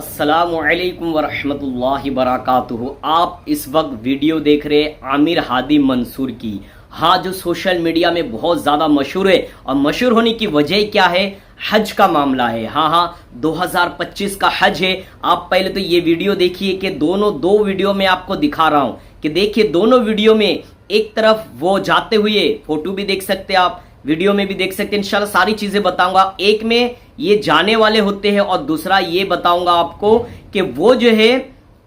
अस्सलामुअलैकुम वरहमतुल्लाहि वबरकातुहू। आप इस वक्त वीडियो देख रहे हैं आमिर हादी मंसूर की। हाँ, जो सोशल मीडिया में बहुत ज़्यादा मशहूर है और मशहूर होने की वजह क्या है? हज का मामला है। हाँ, 2025 का हज है। आप पहले तो ये वीडियो देखिए कि दो वीडियो में आपको दिखा रहा हूँ कि देखिए दोनों वीडियो में एक तरफ वो जाते हुए फोटो भी देख सकते हैं, आप वीडियो में भी देख सकते हैं। इंशाल्लाह सारी चीज़ें बताऊंगा। एक में ये जाने वाले होते हैं और दूसरा ये बताऊंगा आपको कि वो जो है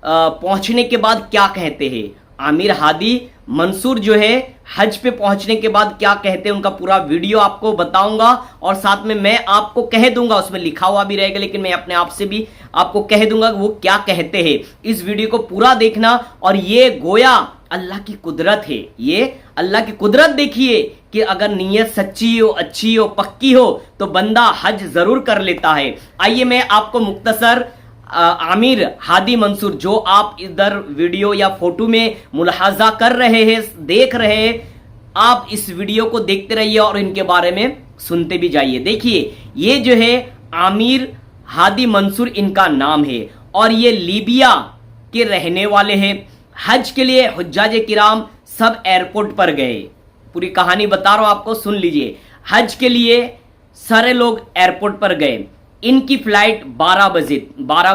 पहुंचने के बाद क्या कहते हैं। आमिर हादी मंसूर जो है हज पे पहुंचने के बाद क्या कहते हैं, उनका पूरा वीडियो आपको बताऊंगा और साथ में मैं आपको कह दूंगा, उसमें लिखा हुआ भी रहेगा लेकिन मैं अपने आप से भी आपको कह दूंगा वो क्या कहते हैं। इस वीडियो को पूरा देखना। और ये गोया अल्लाह की कुदरत है, ये अल्लाह की कुदरत देखिए कि अगर नीयत सच्ची हो, अच्छी हो, पक्की हो तो बंदा हज जरूर कर लेता है। आइए मैं आपको मुख्तसर आमिर हादी मंसूर जो आप इधर वीडियो या फोटो में मुलाहाजा कर रहे हैं, देख रहे हैं, आप इस वीडियो को देखते रहिए और इनके बारे में सुनते भी जाइए। देखिए ये जो है आमिर हादी मंसूर इनका नाम है और ये लीबिया के रहने वाले हैं। हज के लिए हुज्जाज किराम सब एयरपोर्ट पर गए। पूरी कहानी बता रहा हूं आपको, सुन लीजिए। हज के लिए सारे लोग एयरपोर्ट पर गए। इनकी फ्लाइट 12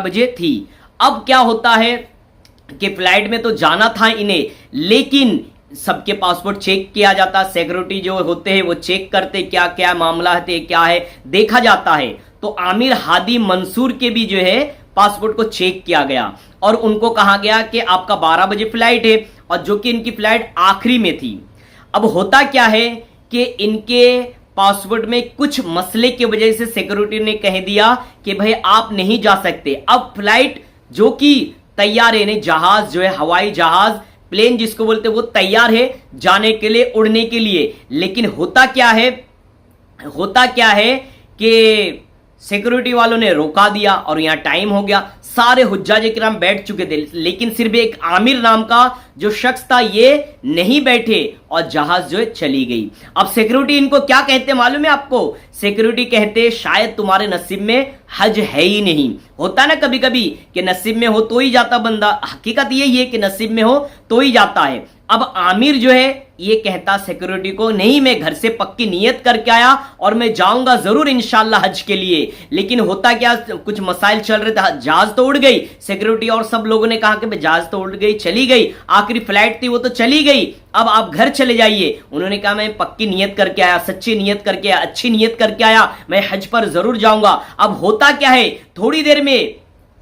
बजे थी। अब क्या होता है कि फ्लाइट में तो जाना था इन्हें, लेकिन सबके पासपोर्ट चेक किया जाता, सिक्योरिटी जो होते हैं वो चेक करते क्या क्या मामला है, क्या है देखा जाता है। तो आमिर हादी मंसूर के भी जो है पासपोर्ट को चेक किया गया और उनको कहा गया कि आपका 12 बजे फ्लाइट है, और जो कि इनकी फ्लाइट आखिरी में थी। अब होता क्या है कि इनके पासपोर्ट में कुछ मसले की वजह से सिक्योरिटी ने कह दिया कि भाई आप नहीं जा सकते। अब फ्लाइट जो कि तैयार है, जहाज जो है हवाई जहाज, प्लेन जिसको बोलते हैं, वो तैयार है जाने के लिए, उड़ने के लिए। लेकिन होता क्या है कि सिक्योरिटी वालों ने रोका दिया और यहां टाइम हो गया। सारे हुज्जाज किराम बैठ चुके थे लेकिन सिर्फ एक आमिर नाम का जो शख्स था ये नहीं बैठे और जहाज जो है चली गई। अब सिक्योरिटी इनको क्या कहते मालूम है आपको? सिक्योरिटी कहते शायद तुम्हारे नसीब में हज है ही नहीं। होता ना कभी कभी कि नसीब में हो तो ही जाता बंदा, हकीकत यही है कि नसीब में हो तो ही जाता है। अब आमिर जो है ये कहता सिक्योरिटी को, नहीं मैं घर से पक्की नियत करके आया और मैं जाऊंगा जरूर इंशाल्लाह हज के लिए। लेकिन होता क्या, कुछ मसाइल चल रहे थे, जहाज तो उड़ गई। सिक्योरिटी और सब लोगों ने कहा कि जहाज तो उड़ गई, चली गई, आखिरी फ्लाइट थी वो तो चली गई, अब आप घर चले जाइए। उन्होंने कहा मैं पक्की नियत करके आया, सच्ची नियत करके आया, अच्छी नियत करके आया, मैं हज पर जरूर जाऊंगा। अब होता क्या है, थोड़ी देर में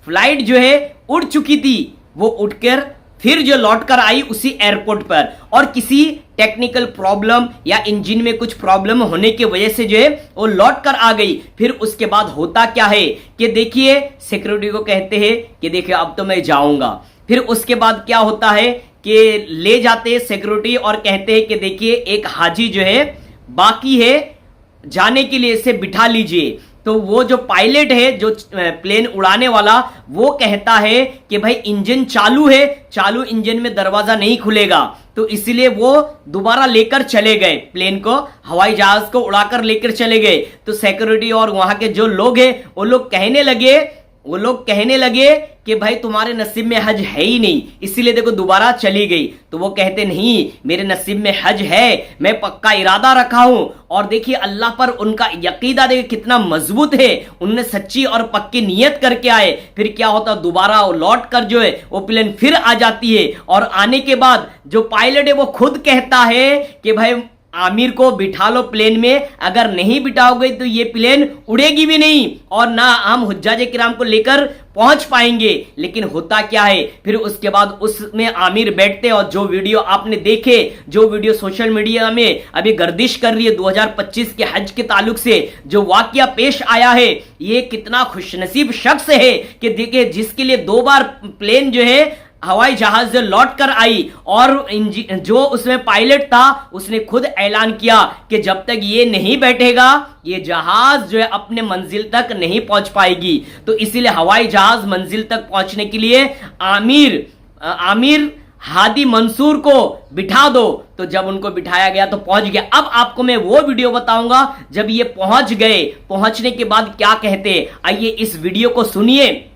फ्लाइट जो है उड़ चुकी थी, वो उठकर फिर जो लौटकर आई उसी एयरपोर्ट पर, और किसी टेक्निकल प्रॉब्लम या इंजन में कुछ प्रॉब्लम होने की वजह से जो है वो लौट कर आ गई। फिर उसके बाद होता क्या है कि देखिए सिक्योरिटी को कहते हैं कि देखिए अब तो मैं जाऊंगा। फिर उसके बाद क्या होता है कि ले जाते हैं सिक्योरिटी और कहते हैं कि देखिए एक हाजी जो है बाकी है जाने के लिए, इसे बिठा लीजिए। तो वो जो पायलट है, जो प्लेन उड़ाने वाला, वो कहता है कि भाई इंजन चालू है, चालू इंजन में दरवाजा नहीं खुलेगा। तो इसलिए वो दोबारा लेकर चले गए प्लेन को, हवाई जहाज को उड़ाकर लेकर चले गए। तो सिक्योरिटी और वहां के जो लोग हैं वो लोग कहने लगे कि भाई तुम्हारे नसीब में हज है ही नहीं, इसीलिए देखो दोबारा चली गई। तो वो कहते नहीं, मेरे नसीब में हज है, मैं पक्का इरादा रखा हूं। और देखिए अल्लाह पर उनका यकीदा देखिए कितना मजबूत है, उन्होंने सच्ची और पक्की नियत करके आए। फिर क्या होता, दोबारा लौट कर जो है वो प्लेन फिर आ जाती है, और आने के बाद जो पायलट है वो खुद कहता है कि भाई आमिर को बिठा लो प्लेन में, अगर नहीं बिठाओगे तो ये प्लेन उड़ेगी भी नहीं और ना हम हुज्जाज किराम को लेकर पहुंच पाएंगे। लेकिन होता क्या है, फिर उसके बाद उसमें आमिर बैठते, और जो वीडियो आपने देखे, जो वीडियो सोशल मीडिया में अभी गर्दिश कर रही है 2025 के हज के ताल्लुक से जो वाकया पेश आया है, ये कितना खुशनसीब शख्स है कि देखिए जिसके लिए 2 बार प्लेन जो है हवाई जहाज से लौट कर आई, और जो उसमें पायलट था उसने खुद ऐलान किया कि जब तक ये नहीं बैठेगा ये जहाज जो है अपने मंजिल तक नहीं पहुंच पाएगी। तो इसीलिए हवाई जहाज मंजिल तक पहुंचने के लिए आमिर हादी मंसूर को बिठा दो। तो जब उनको बिठाया गया तो पहुंच गया। अब आपको मैं वो वीडियो बताऊंगा जब ये पहुंच गए, पहुंचने के बाद क्या कहते। आइए इस वीडियो को सुनिए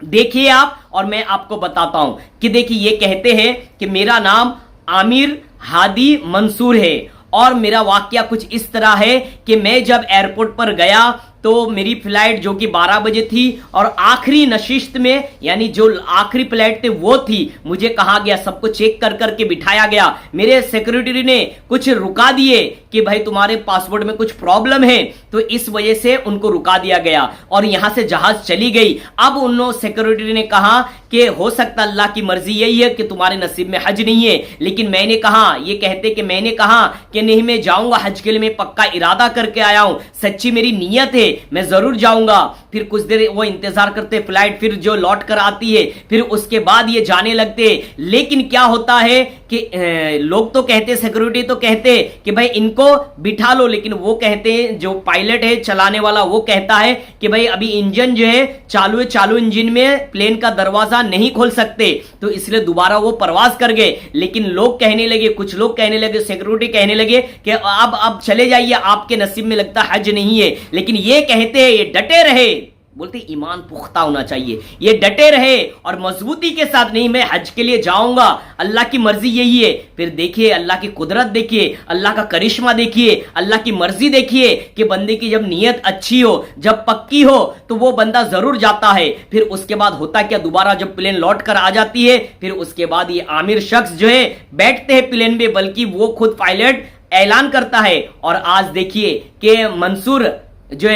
देखिए आप, और मैं आपको बताता हूं कि देखिए ये कहते हैं कि मेरा नाम आमिर हादी मंसूर है और मेरा वाकया कुछ इस तरह है कि मैं जब एयरपोर्ट पर गया तो मेरी फ्लाइट जो कि 12 बजे थी और आखिरी नशिस्त में, यानी जो आखिरी फ्लाइट थे वो थी, मुझे कहा गया, सबको चेक कर करके बिठाया गया, मेरे सिक्योरिटी ने कुछ रुका दिए कि भाई तुम्हारे पासपोर्ट में कुछ प्रॉब्लम है, तो इस वजह से उनको रुका दिया गया और यहां से जहाज चली गई। अब उन सिक्योरिटी ने कहा कि हो सकता अल्लाह की मर्जी यही है कि तुम्हारे नसीब में हज नहीं है, लेकिन मैंने कहा, ये कहते कि मैंने कहा कि नहीं मैं जाऊंगा हज के लिए, मैं पक्का इरादा करके आया हूं, सच्ची मेरी नीयत है, मैं जरूर जाऊंगा। फिर कुछ देर वो इंतजार करते, फ्लाइट फिर जो लौट कर आती है, फिर उसके बाद ये जाने लगते। लेकिन क्या होता है कि लोग तो कहते, सिक्योरिटी तो कहते कि भाई इनको बिठा लो, लेकिन वो कहते, जो पायलट है चलाने वाला, वो कहता है कि भाई अभी इंजन जो है चालू है, चालू इंजन में प्लेन का दरवाजा नहीं खोल सकते, तो इसलिए दोबारा वो परवाज कर गए। लेकिन लोग कहने लगे, कुछ लोग कहने लगे, सिक्योरिटी कहने लगे कि अब चले जाइए, आपके नसीब में लगता हज नहीं है। लेकिन ये कहते हैं, ये डटे रहे, बोलते ईमान पुख्ता होना चाहिए, ये डटे रहे और मजबूती के साथ, नहीं मैं हज के लिए जाऊंगा, अल्लाह की मर्जी यही है। फिर देखिए अल्लाह की कुदरत देखिए, अल्लाह का करिश्मा देखिए, अल्लाह की मर्जी देखिए कि बंदे की जब नीयत अच्छी हो, जब पक्की हो, तो वो बंदा जरूर जाता है। फिर उसके बाद होता क्या, दोबारा जब प्लेन लौट कर आ जाती है, फिर उसके बाद ये आमिर शख्स जो है बैठते हैं प्लेन में, बल्कि वो खुद पायलट ऐलान करता है। और आज देखिए कि मंसूर जो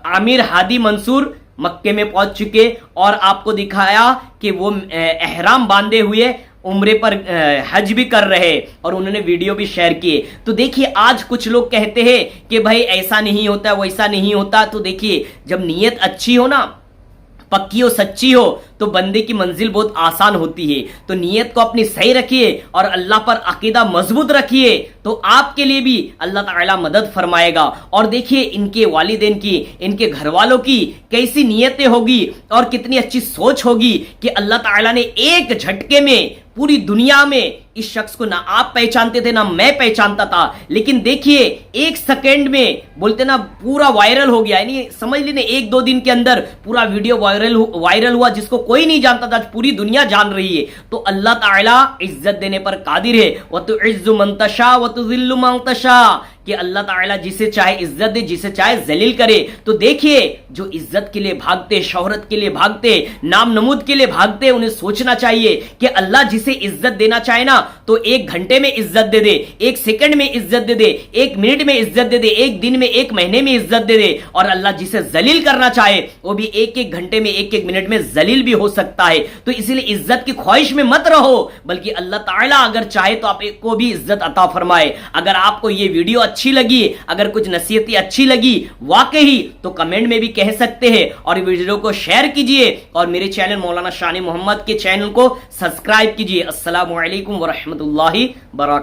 आमिर हादी मंसूर मक्के में पहुंच चुके और आपको दिखाया कि वो एहराम बांधे हुए उम्रे पर हज भी कर रहे और उन्होंने वीडियो भी शेयर किए। तो देखिए आज कुछ लोग कहते हैं कि भाई ऐसा नहीं होता, वैसा नहीं होता। तो देखिए जब नीयत अच्छी हो ना, पक्की हो, सच्ची हो, तो बंदे की मंजिल बहुत आसान होती है। तो नीयत को अपनी सही रखिए और अल्लाह पर अकीदा मजबूत रखिए, तो आपके लिए भी अल्लाह ताला मदद फरमाएगा। और देखिए इनके वालिदैन की, इनके घर वालों की कैसी नीयतें होगी और कितनी अच्छी सोच होगी कि अल्लाह ताला ने एक झटके में पूरी दुनिया में, इस शख्स को ना आप पहचानते थे ना मैं पहचानता था, लेकिन देखिए एक सेकेंड में, बोलते ना पूरा वायरल हो गया, यानी समझ लीजिए 1-2 दिन के अंदर पूरा वीडियो वायरल हुआ, जिसको कोई नहीं जानता था, पूरी दुनिया जान रही है। तो अल्लाह ताला इज्जत देने पर कादिर है। व तुइज्जु मन तशा व तुज़िल्लु मन तशा, कि अल्लाह ताला जिसे चाहे इज्जत दे, जिसे चाहे जलील करे। तो देखिए जो इज्जत के लिए भागते, शोहरत के लिए भागते, नाम नमूद के लिए भागते, उन्हें सोचना चाहिए कि अल्लाह जिसे इज्जत देना चाहे ना, तो 1 घंटे में इज्जत दे दे, 1 सेकंड में इज्जत दे दे, 1 मिनट में इज्जत दे दे, 1 दिन में, 1 महीने में इज्जत दे दे। और अल्लाह जिसे जलील करना चाहे वो भी 1-1 घंटे में, 1-1 मिनट में जलील भी हो सकता है। तो इसलिए इज्जत की ख्वाहिश में मत रहो, बल्कि अल्लाह ताला अगर चाहे तो आपको भी इज्जत अता फरमाए। अगर आपको ये वीडियो अच्छी लगी, अगर कुछ नसीहतें अच्छी लगी वाकई, तो कमेंट में भी कह सकते हैं और वीडियो को शेयर कीजिए और मेरे चैनल मौलाना शान मोहम्मद के चैनल को सब्सक्राइब कीजिए। अस्सलामु अलैकुम व रहमतुल्लाहि व बरकातहू।